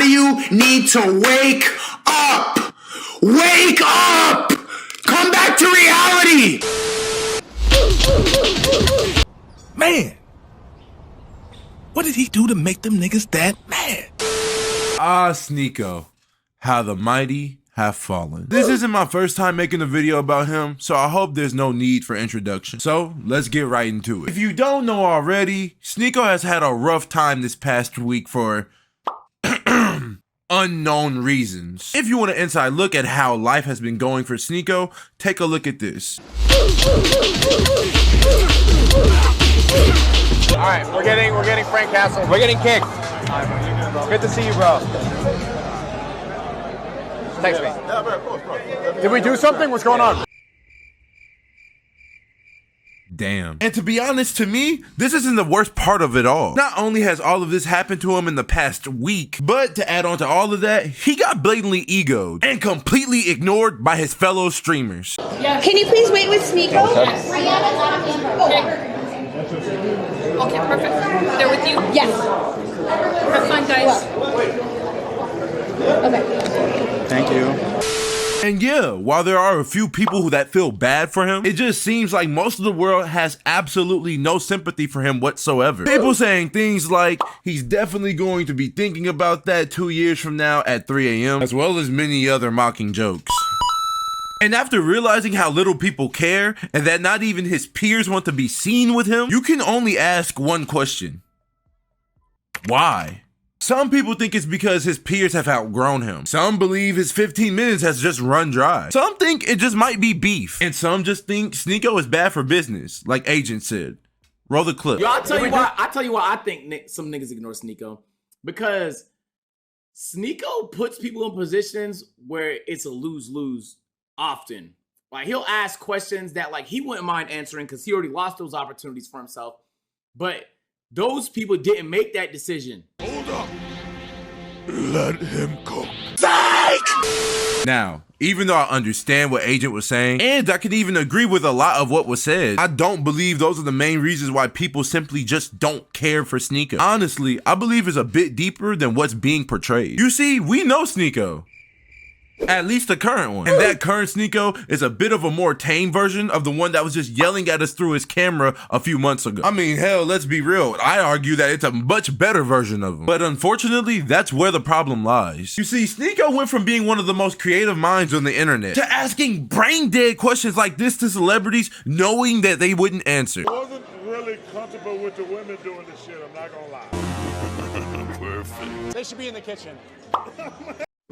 lot of you need to wake up. Wake up! Come back to reality! Man, what did he do to make them niggas that mad? Ah, Sneako, how the mighty have fallen. This isn't my first time making a video about him, so I hope there's no need for introduction. So let's get right into it. If you don't know already, Sneako has had a rough time this past week for unknown reasons. If you want an inside look at how life has been going for Sneako, take a look at this. All right, we're getting Frank Castle. We're getting kicked. Good to see you, bro. Text me. Did we do something? What's going on? Damn. And to be honest, to me, this isn't the worst part of it all. Not only has all of this happened to him in the past week, but to add on to all of that, he got blatantly egoed and completely ignored by his fellow streamers. Yeah. Can you please wait with Sneako? Yes. Okay, perfect. They're with you? Yes. Have fun, guys. Okay. Thank you. And yeah, while there are a few people that feel bad for him, it just seems like most of the world has absolutely no sympathy for him whatsoever. People saying things like, he's definitely going to be thinking about that 2 years from now at 3 a.m., as well as many other mocking jokes. And after realizing how little people care, and that not even his peers want to be seen with him, you can only ask one question. Why? Some people think it's because his peers have outgrown him. Some believe his 15 minutes has just run dry. Some think it just might be beef. And some just think Sneako is bad for business, like Agent said. Roll the clip. Yo, I'll tell you why I think some niggas ignore Sneako. Because Sneako puts people in positions where it's a lose-lose often. Like, he'll ask questions that, like, he wouldn't mind answering because he already lost those opportunities for himself. But those people didn't make that decision. Hold up. Let him go. Now, even though I understand what Agent was saying, and I can even agree with a lot of what was said, I don't believe those are the main reasons why people simply just don't care for Sneako. Honestly, I believe it's a bit deeper than what's being portrayed. You see, we know Sneako. At least the current one. And that current Sneako is a bit of a more tame version of the one that was just yelling at us through his camera a few months ago. I mean, hell, let's be real. I argue that it's a much better version of him. But unfortunately, that's where the problem lies. You see, Sneako went from being one of the most creative minds on the internet to asking brain dead questions like this to celebrities, knowing that they wouldn't answer. I wasn't really comfortable with the women doing this shit, I'm not gonna lie. Perfect. They should be in the kitchen.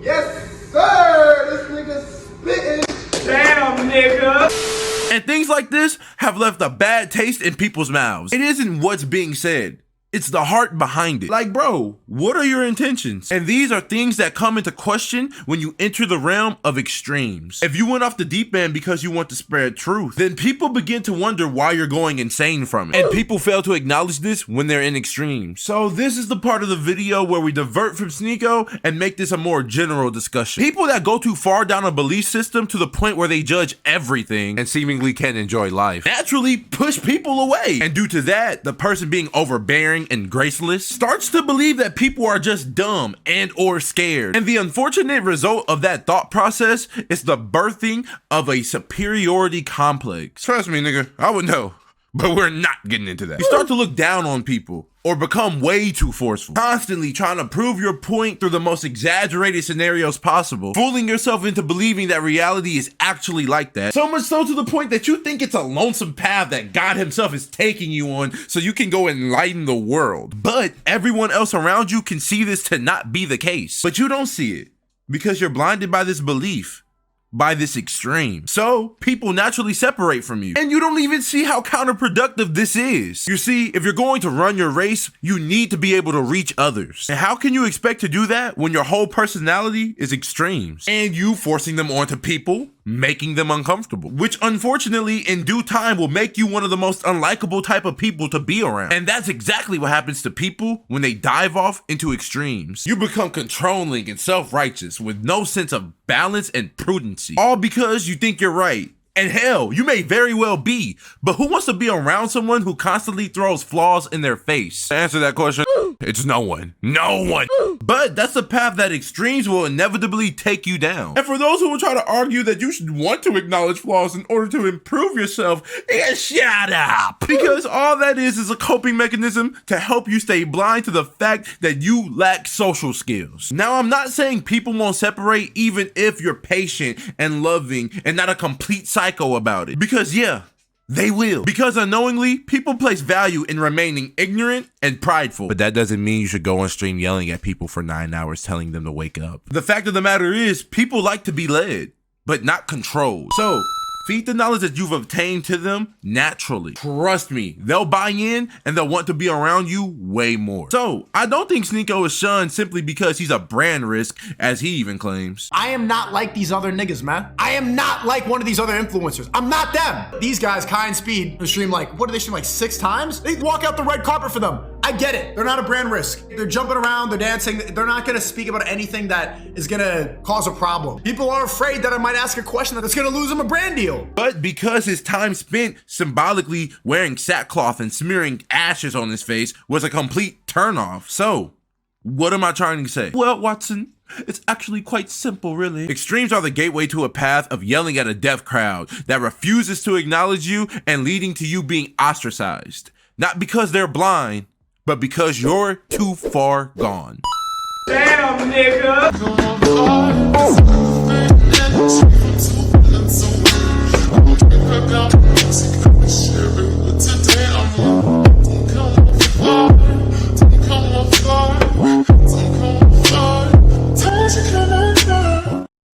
Yes, sir! This nigga spitting. Damn, nigga. And things like this have left a bad taste in people's mouths. It isn't what's being said. It's the heart behind it. Like, bro, what are your intentions? And these are things that come into question when you enter the realm of extremes. If you went off the deep end because you want to spread truth, then people begin to wonder why you're going insane from it. And people fail to acknowledge this when they're in extremes. So this is the part of the video where we divert from Sneako and make this a more general discussion. People that go too far down a belief system to the point where they judge everything and seemingly can't enjoy life naturally push people away. And due to that, the person being overbearing and graceless starts to believe that people are just dumb and or scared. And the unfortunate result of that thought process is the birthing of a superiority complex. Trust me, nigga, I would know. But we're not getting into that. You start to look down on people or become way too forceful, constantly trying to prove your point through the most exaggerated scenarios possible, fooling yourself into believing that reality is actually like that. So much so to the point that you think it's a lonesome path that God himself is taking you on so you can go enlighten the world. But everyone else around you can see this to not be the case. But you don't see it because you're blinded by this belief, by this extreme. So people naturally separate from you, and you don't even see how counterproductive this is. You see, if you're going to run your race, you need to be able to reach others. And how can you expect to do that when your whole personality is extremes and you forcing them onto people, making them uncomfortable, which unfortunately in due time will make you one of the most unlikable type of people to be around. And that's exactly what happens to people when they dive off into extremes. You become controlling and self-righteous with no sense of balance and prudency, all because you think you're right And hell, you may very well be, but who wants to be around someone who constantly throws flaws in their face? To answer that question, it's no one. No one. But that's the path that extremes will inevitably take you down. And for those who will try to argue that you should want to acknowledge flaws in order to improve yourself, shut up. Because all that is a coping mechanism to help you stay blind to the fact that you lack social skills. Now, I'm not saying people won't separate even if you're patient and loving and not a complete psycho about it. Because yeah, they will. Because unknowingly, people place value in remaining ignorant and prideful. But that doesn't mean you should go on stream yelling at people for 9 hours telling them to wake up. The fact of the matter is, people like to be led, but not controlled. So feed the knowledge that you've obtained to them naturally. Trust me, they'll buy in and they'll want to be around you way more. So I don't think Sneako is shunned simply because he's a brand risk, as he even claims. I am not like these other niggas, man. I am not like one of these other influencers. I'm not them. These guys, Kai and Speed, stream like, what do they stream like 6 times? They walk out the red carpet for them. I get it. They're not a brand risk. They're jumping around, they're dancing. They're not gonna speak about anything that is gonna cause a problem. People are afraid that I might ask a question that's gonna lose them a brand deal. But because his time spent symbolically wearing sackcloth and smearing ashes on his face was a complete turnoff. So what am I trying to say? Well, Watson, it's actually quite simple, really. Extremes are the gateway to a path of yelling at a deaf crowd that refuses to acknowledge you and leading to you being ostracized. Not because they're blind, but because you're too far gone. Damn, nigga.